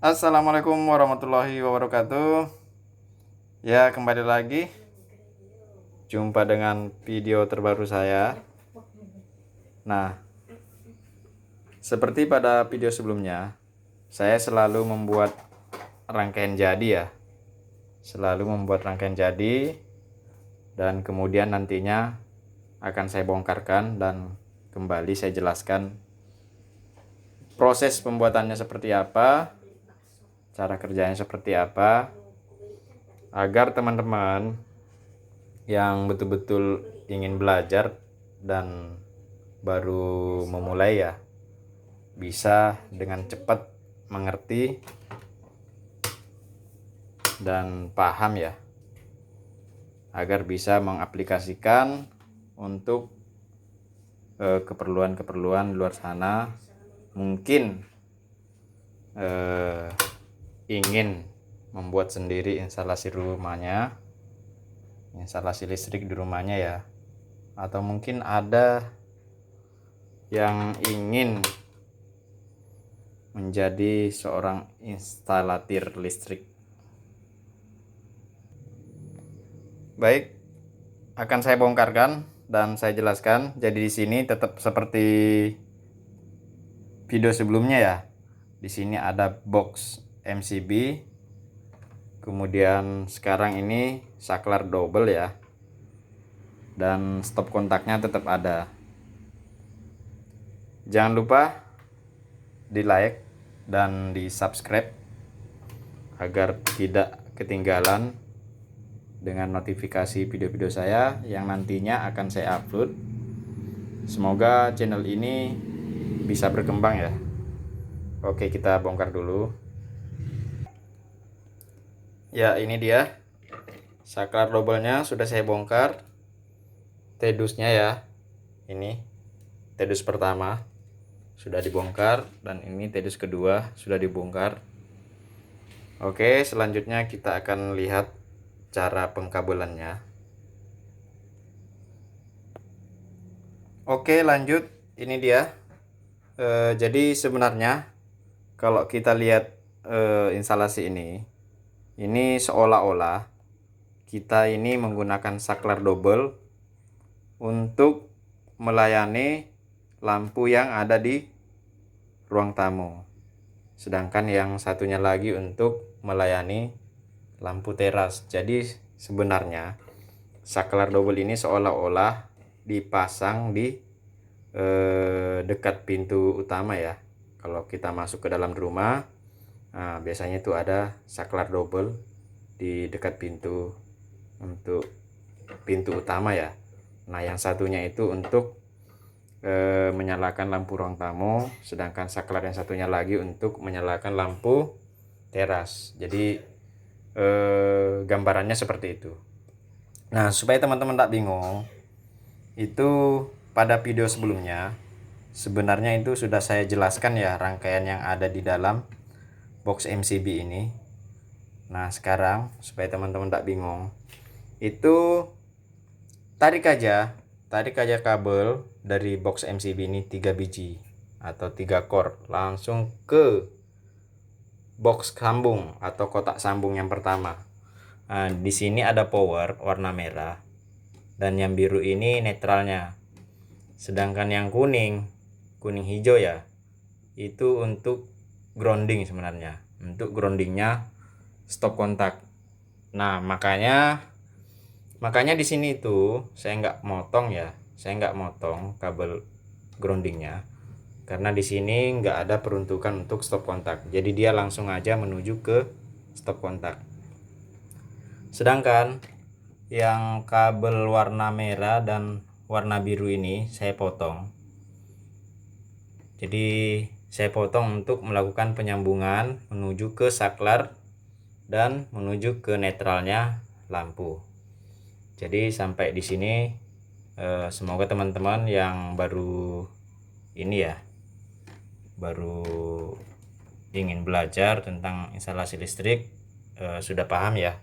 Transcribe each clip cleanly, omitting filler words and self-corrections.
Assalamualaikum warahmatullahi wabarakatuh. Ya, kembali lagi jumpa dengan video terbaru saya. Nah, seperti pada video sebelumnya, saya selalu membuat rangkaian jadi ya. Selalu membuat rangkaian jadi dan kemudian nantinya akan saya bongkarkan dan kembali saya jelaskan proses pembuatannya seperti apa, cara kerjanya seperti apa, agar teman-teman yang betul-betul ingin belajar dan baru memulai ya bisa dengan cepat mengerti dan paham ya, agar bisa mengaplikasikan untuk keperluan-keperluan luar sana. Mungkin ingin membuat sendiri instalasi rumahnya, instalasi listrik di rumahnya ya, atau mungkin ada yang ingin menjadi seorang instalatir listrik. Baik, akan saya bongkarkan dan saya jelaskan. Jadi di sini tetap seperti video sebelumnya ya. Di sini ada box MCB. Kemudian sekarang ini saklar double ya. Dan stop kontaknya tetap ada. Jangan lupa di like dan di subscribe agar tidak ketinggalan dengan notifikasi video-video saya yang nantinya akan saya upload. Semoga channel ini bisa berkembang ya. Oke, kita bongkar dulu. Ya, ini dia saklar double-nya sudah saya bongkar. Tedusnya ya, ini tedus pertama sudah dibongkar dan ini tedus kedua sudah dibongkar. Oke, selanjutnya kita akan lihat cara pengkabelannya. Oke, lanjut. Ini dia. Jadi sebenarnya kalau kita lihat instalasi ini seolah-olah kita ini menggunakan saklar double untuk melayani lampu yang ada di ruang tamu, sedangkan yang satunya lagi untuk melayani lampu teras. Jadi sebenarnya saklar double ini seolah-olah dipasang di dekat pintu utama ya. Kalau kita masuk ke dalam rumah, nah, biasanya itu ada saklar double di dekat pintu untuk pintu utama ya. Nah, yang satunya itu untuk menyalakan lampu ruang tamu, sedangkan saklar yang satunya lagi untuk menyalakan lampu teras. Jadi gambarannya seperti itu. Nah, supaya teman-teman tak bingung, itu pada video sebelumnya sebenarnya itu sudah saya jelaskan ya rangkaian yang ada di dalam box MCB ini. Nah, sekarang supaya teman-teman tak bingung, itu tarik aja kabel dari box MCB ini 3 biji atau 3 core langsung ke box sambung atau kotak sambung yang pertama. Nah, di sini ada power warna merah dan yang biru ini netralnya. Sedangkan yang kuning hijau ya, itu untuk grounding sebenarnya. Untuk groundingnya stop kontak. Nah, makanya di sini tuh saya nggak motong kabel groundingnya, karena di sini nggak ada peruntukan untuk stop kontak. Jadi dia langsung aja menuju ke stop kontak. Sedangkan yang kabel warna merah dan warna biru ini saya potong. Jadi saya potong untuk melakukan penyambungan menuju ke saklar dan menuju ke netralnya lampu. Jadi sampai di sini semoga teman-teman yang baru ini ya, baru ingin belajar tentang instalasi listrik sudah paham ya.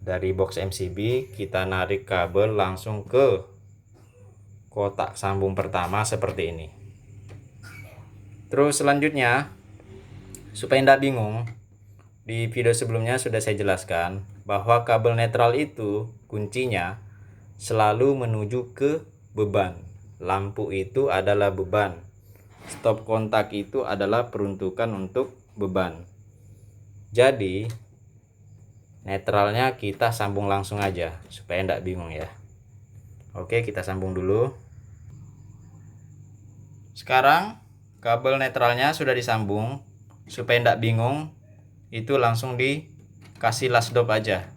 Dari box MCB kita narik kabel langsung ke kotak sambung pertama seperti ini. Terus selanjutnya Supaya tidak bingung, di video sebelumnya sudah saya jelaskan bahwa kabel netral itu kuncinya selalu menuju ke beban. Lampu itu adalah beban. Stop kontak itu adalah peruntukan untuk beban. Jadi netralnya kita sambung langsung aja supaya tidak bingung ya. Oke, kita sambung dulu. Sekarang kabel netralnya sudah disambung. Supaya tidak bingung, itu langsung dikasih lasdop aja.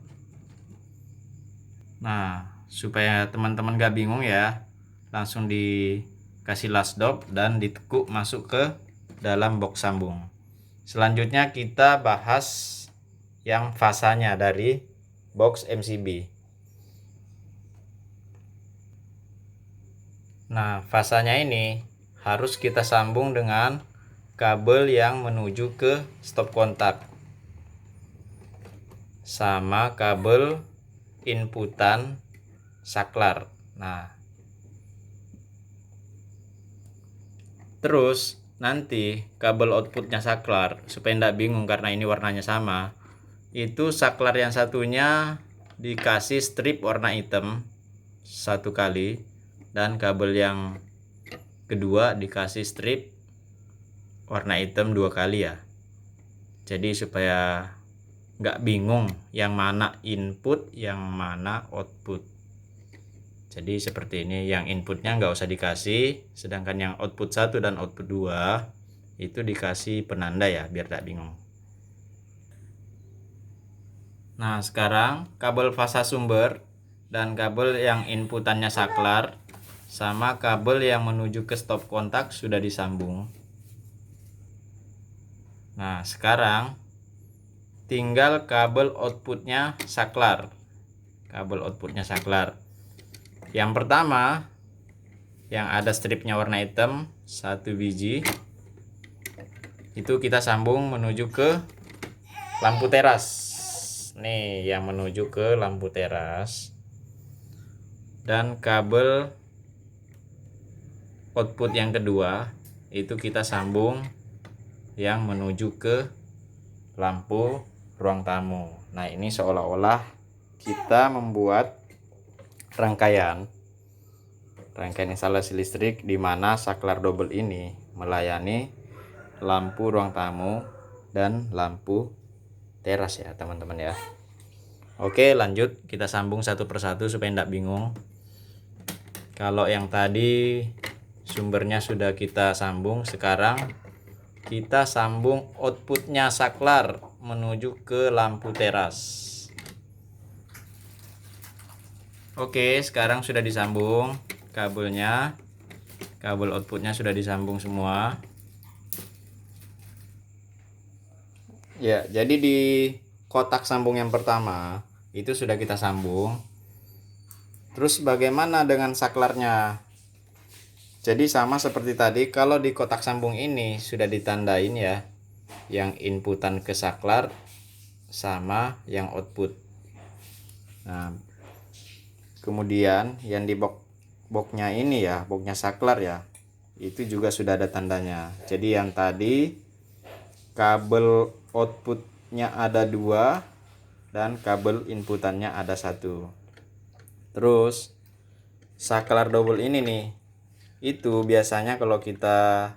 Nah, supaya teman-teman gak bingung ya, langsung dikasih lasdop dan ditekuk masuk ke dalam box sambung. Selanjutnya kita bahas yang fasanya dari box MCB. Nah, fasanya ini harus kita sambung dengan kabel yang menuju ke stop kontak sama kabel inputan saklar. Nah, terus nanti kabel outputnya saklar, supaya tidak bingung karena ini warnanya sama, itu saklar yang satunya dikasih strip warna hitam satu kali, dan kabel yang kedua dikasih strip warna hitam 2 kali ya. Jadi supaya nggak bingung yang mana input yang mana output. Jadi seperti ini, yang inputnya nggak usah dikasih, sedangkan yang output 1 dan output 2 itu dikasih penanda ya, biar tidak bingung. Nah, sekarang kabel fasa sumber dan kabel yang inputannya saklar sama kabel yang menuju ke stop kontak sudah disambung. Nah, sekarang tinggal kabel outputnya saklar. Kabel outputnya saklar. Yang pertama, yang ada stripnya warna hitam, 1 biji. Itu kita sambung menuju ke lampu teras. Nih, yang menuju ke lampu teras. Dan kabel output yang kedua, itu kita sambung yang menuju ke lampu ruang tamu. Nah, ini seolah-olah kita membuat rangkaian instalasi listrik di mana saklar double ini melayani lampu ruang tamu dan lampu teras ya teman-teman ya. Oke, lanjut kita sambung satu persatu supaya tidak bingung. Kalau yang tadi sumbernya sudah kita sambung, sekarang kita sambung outputnya saklar menuju ke lampu teras. Oke, sekarang sudah disambung kabelnya. Kabel outputnya sudah disambung semua. Ya, jadi di kotak sambung yang pertama itu sudah kita sambung. Terus bagaimana dengan saklarnya? Jadi sama seperti tadi, kalau di kotak sambung ini sudah ditandain ya, yang inputan ke saklar sama yang output. Nah, kemudian yang di boxnya ini ya, boxnya saklar ya, itu juga sudah ada tandanya. Jadi yang tadi kabel outputnya ada 2 dan kabel inputannya ada 1. Terus saklar double ini nih, itu biasanya kalau kita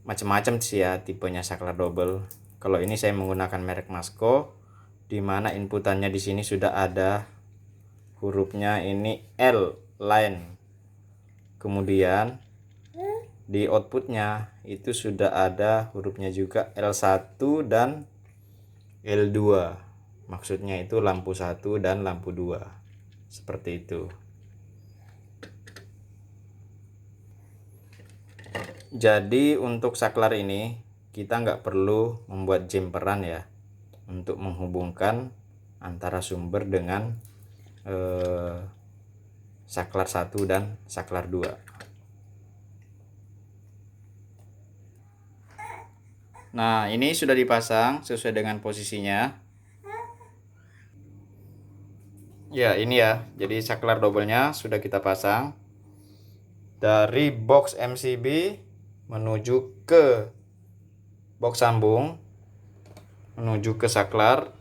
macam-macam sih ya tipenya saklar double. Kalau ini saya menggunakan merek Masco, dimana inputannya di sini sudah ada hurufnya ini L line. Kemudian di outputnya itu sudah ada hurufnya juga L1 dan L2. Maksudnya itu lampu 1 dan lampu 2. Seperti itu. Jadi untuk saklar ini kita nggak perlu membuat jumperan ya untuk menghubungkan antara sumber dengan saklar 1 dan saklar 2. Nah, ini sudah dipasang sesuai dengan posisinya. Ya, ini ya. Jadi saklar doublenya sudah kita pasang dari box MCB menuju ke box sambung menuju ke saklar,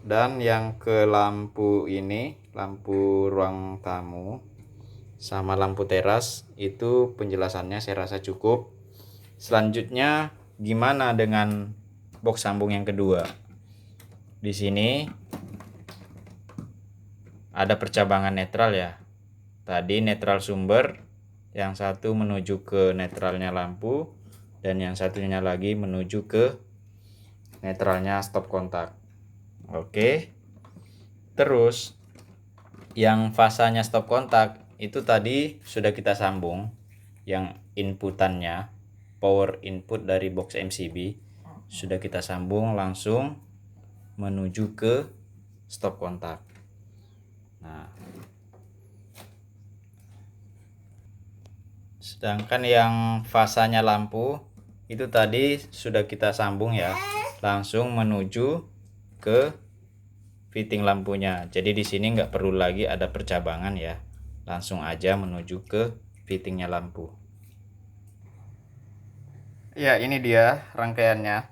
dan yang ke lampu ini, lampu ruang tamu sama lampu teras, itu penjelasannya saya rasa cukup. Selanjutnya gimana dengan box sambung yang kedua? Di sini ada percabangan netral ya. Tadi netral sumber, yang satu menuju ke netralnya lampu, dan yang satunya lagi menuju ke netralnya stop kontak. Oke. Terus yang fasanya stop kontak itu tadi sudah kita sambung, yang inputannya power input dari box MCB sudah kita sambung langsung menuju ke stop kontak. Nah, sedangkan yang fasanya lampu itu tadi sudah kita sambung ya, langsung menuju ke fitting lampunya. Jadi di sini nggak perlu lagi ada percabangan ya, langsung aja menuju ke fittingnya lampu. Ya, ini dia rangkaiannya,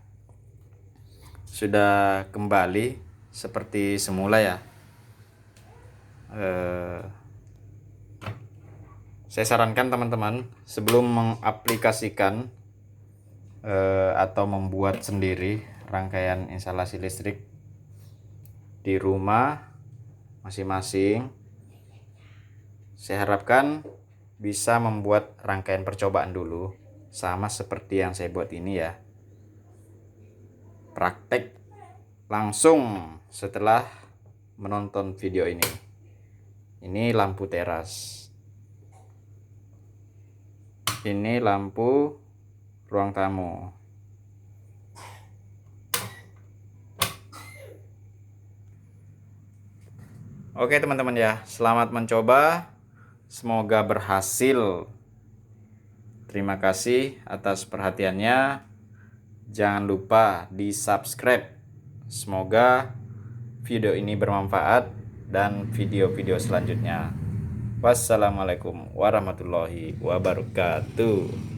sudah kembali seperti semula ya. Saya sarankan teman-teman sebelum mengaplikasikan atau membuat sendiri rangkaian instalasi listrik di rumah masing-masing, saya harapkan bisa membuat rangkaian percobaan dulu, sama seperti yang saya buat ini ya. Praktek langsung setelah menonton video ini. Ini lampu teras, ini lampu ruang tamu. Oke teman-teman ya, selamat mencoba, semoga berhasil. Terima kasih atas perhatiannya. Jangan lupa di subscribe. Semoga video ini bermanfaat dan video-video selanjutnya. Wassalamualaikum warahmatullahi wabarakatuh.